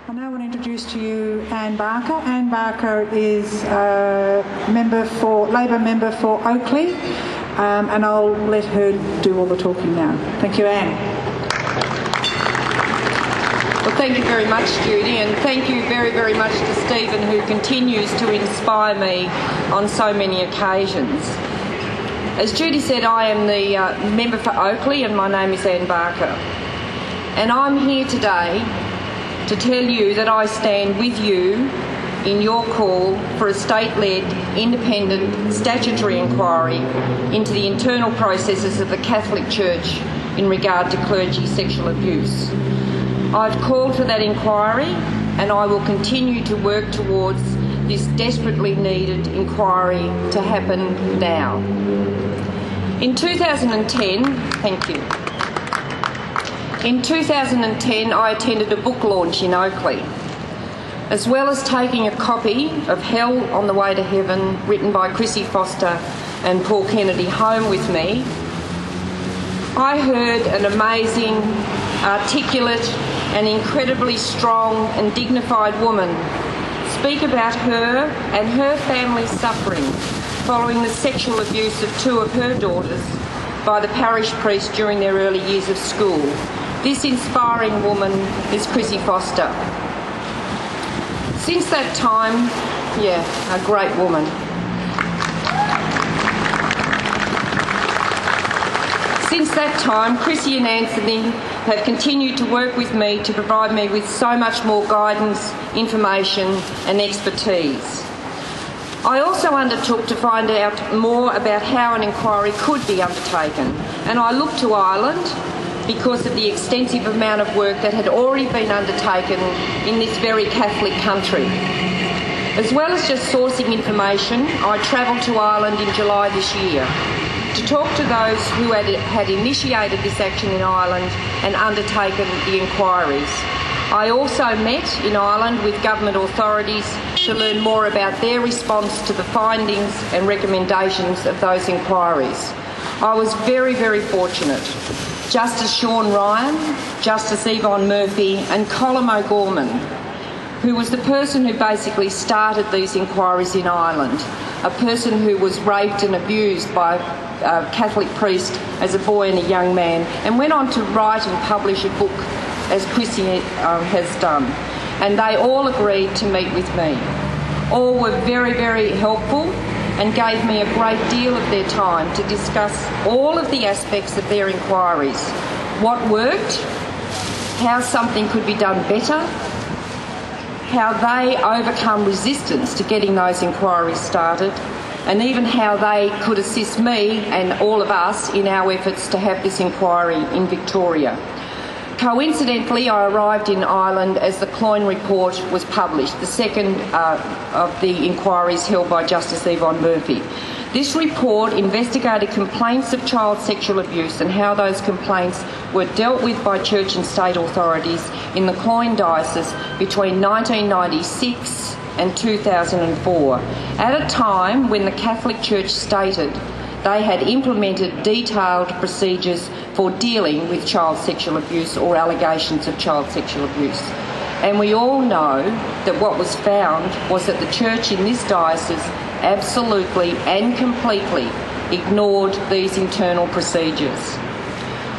I now want to introduce to you Anne Barker. Anne Barker is a Labor member for Oakleigh, and I'll let her do all the talking now. Thank you, Anne. Well, thank you very much, Judy, and thank you very, very much to Stephen, who continues to inspire me on so many occasions. As Judy said, I am the member for Oakleigh, and my name is Anne Barker. And I'm here today to tell you that I stand with you in your call for a state-led, independent, statutory inquiry into the internal processes of the Catholic Church in regard to clergy sexual abuse. I've called for that inquiry, and I will continue to work towards this desperately needed inquiry to happen now. In 2010, thank you. In 2010, I attended a book launch in Oakleigh. As well as taking a copy of Hell on the Way to Heaven, written by Chrissy Foster and Paul Kennedy, home with me, I heard an amazing, articulate and incredibly strong and dignified woman speak about her and her family's suffering following the sexual abuse of two of her daughters by the parish priest during their early years of school. This inspiring woman is Chrissy Foster. Since that time, a great woman. Since that time, Chrissy and Anthony have continued to work with me to provide me with so much more guidance, information and expertise. I also undertook to find out more about how an inquiry could be undertaken, and I looked to Ireland because of the extensive amount of work that had already been undertaken in this very Catholic country. As well as just sourcing information, I travelled to Ireland in July this year to talk to those who had initiated this action in Ireland and undertaken the inquiries. I also met in Ireland with government authorities to learn more about their response to the findings and recommendations of those inquiries. I was very, very fortunate. Justice Sean Ryan, Justice Yvonne Murphy and Colm O'Gorman, who was the person who basically started these inquiries in Ireland, a person who was raped and abused by a Catholic priest as a boy and a young man, and went on to write and publish a book, as Chrissy has done. And they all agreed to meet with me. All were very, very helpful and gave me a great deal of their time to discuss all of the aspects of their inquiries, what worked, how something could be done better, how they overcome resistance to getting those inquiries started, and even how they could assist me and all of us in our efforts to have this inquiry in Victoria. Coincidentally, I arrived in Ireland as the Oakleigh report was published, the second of the inquiries held by Justice Yvonne Murphy. This report investigated complaints of child sexual abuse and how those complaints were dealt with by church and state authorities in the Oakleigh diocese between 1996 and 2004, at a time when the Catholic Church stated they had implemented detailed procedures for dealing with child sexual abuse or allegations of child sexual abuse. And we all know that what was found was that the Church in this diocese absolutely and completely ignored these internal procedures.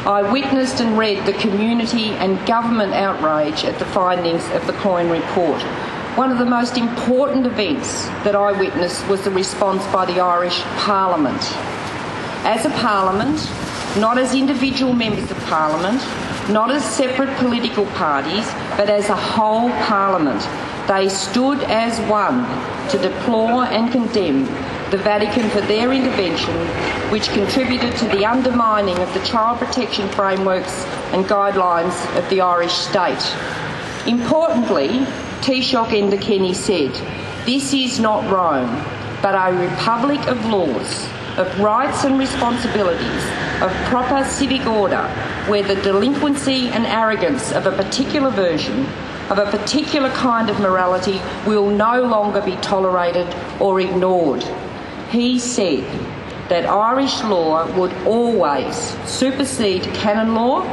I witnessed and read the community and government outrage at the findings of the Oakleigh report. One of the most important events that I witnessed was the response by the Irish Parliament. As a Parliament, not as individual members of Parliament, not as separate political parties, but as a whole Parliament, they stood as one to deplore and condemn the Vatican for their intervention, which contributed to the undermining of the child protection frameworks and guidelines of the Irish state. Importantly, Taoiseach Enda Kenny said, "This is not Rome, but a republic of laws, of rights and responsibilities, of proper civic order, where the delinquency and arrogance of a particular version, of a particular kind of morality will no longer be tolerated or ignored." He said that Irish law would always supersede canon law,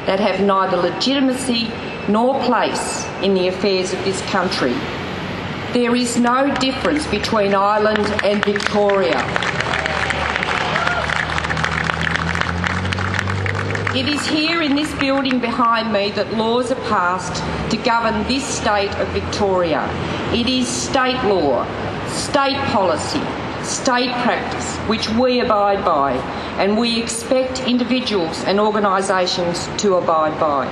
that have neither legitimacy nor place in the affairs of this country. There is no difference between Ireland and Victoria. It is here in this building behind me that laws are passed to govern this state of Victoria. It is state law, state policy, state practice which we abide by, and we expect individuals and organisations to abide by.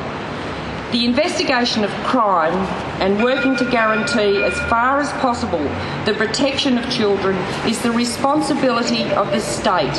The investigation of crime and working to guarantee as far as possible the protection of children is the responsibility of the state.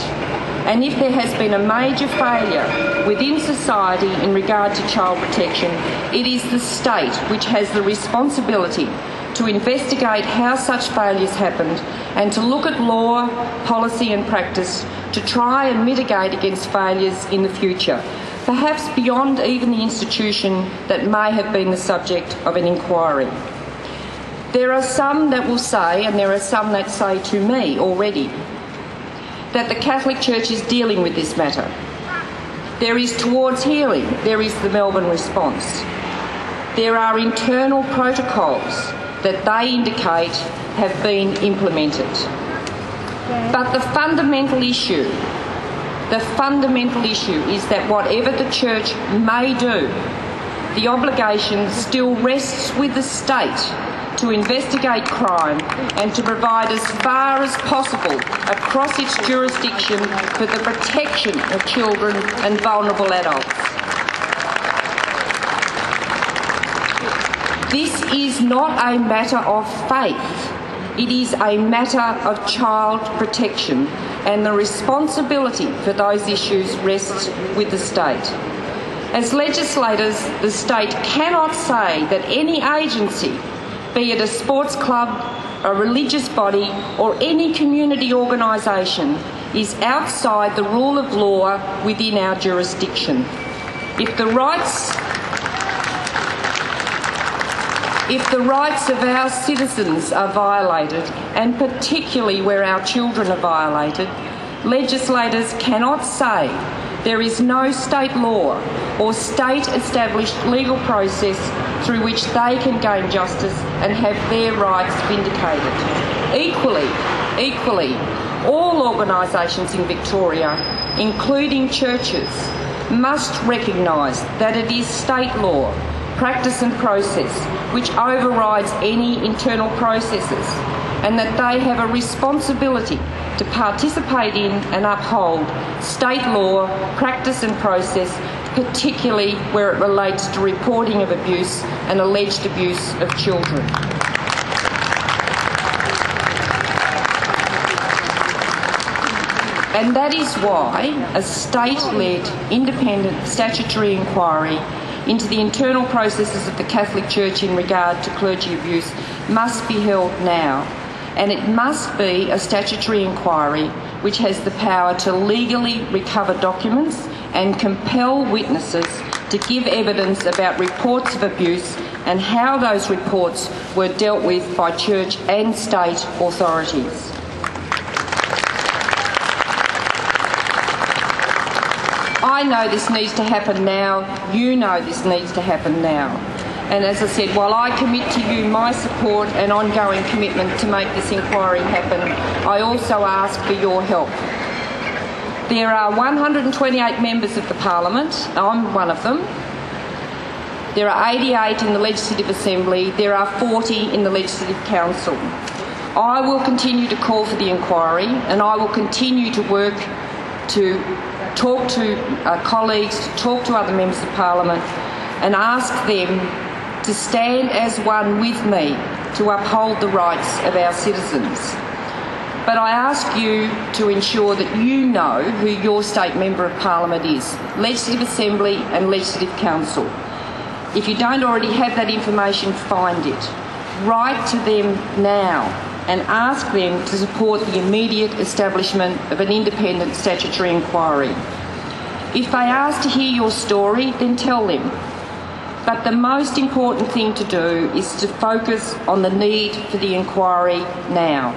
And if there has been a major failure within society in regard to child protection, it is the state which has the responsibility to investigate how such failures happened and to look at law, policy and practice to try and mitigate against failures in the future, perhaps beyond even the institution that may have been the subject of an inquiry. There are some that will say, and there are some that say to me already, that the Catholic Church is dealing with this matter. There is Towards Healing, there is the Melbourne response. There are internal protocols that they indicate have been implemented. But the fundamental issue is that whatever the Church may do, the obligation still rests with the state to investigate crime and to provide as far as possible across its jurisdiction for the protection of children and vulnerable adults. This is not a matter of faith. It is a matter of child protection, and the responsibility for those issues rests with the state. As legislators, the state cannot say that any agency, be it a sports club, a religious body or any community organisation, is outside the rule of law within our jurisdiction. If the rights of our citizens are violated, and particularly where our children are violated, legislators cannot say there is no state law or state-established legal process through which they can gain justice and have their rights vindicated. Equally, all organisations in Victoria, including churches, must recognise that it is state law, practice and process which overrides any internal processes, and that they have a responsibility to participate in and uphold state law, practice and process, particularly where it relates to reporting of abuse and alleged abuse of children. And that is why a state-led independent statutory inquiry into the internal processes of the Catholic Church in regard to clergy abuse must be held now. And it must be a statutory inquiry which has the power to legally recover documents and compel witnesses to give evidence about reports of abuse and how those reports were dealt with by church and state authorities. I know this needs to happen now. You know this needs to happen now. And as I said, while I commit to you my support and ongoing commitment to make this inquiry happen, I also ask for your help. There are 128 members of the Parliament. I'm one of them. There are 88 in the Legislative Assembly. There are 40 in the Legislative Council. I will continue to call for the inquiry, and I will continue to work to talk to colleagues, to talk to other members of Parliament and ask them to stand as one with me to uphold the rights of our citizens. But I ask you to ensure that you know who your state member of Parliament is, Legislative Assembly and Legislative Council. If you don't already have that information, find it. Write to them now and ask them to support the immediate establishment of an independent statutory inquiry. If they ask to hear your story, then tell them. But the most important thing to do is to focus on the need for the inquiry now.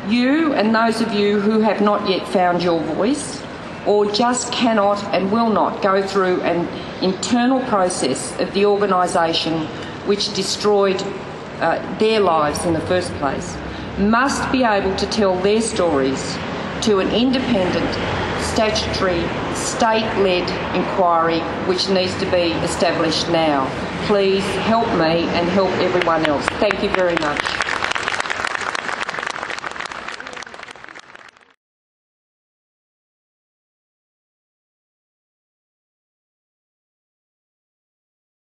You and those of you who have not yet found your voice, or just cannot and will not go through an internal process of the organisation which destroyed their lives in the first place, must be able to tell their stories to an independent, statutory, state-led inquiry which needs to be established now. Please help me and help everyone else. Thank you very much.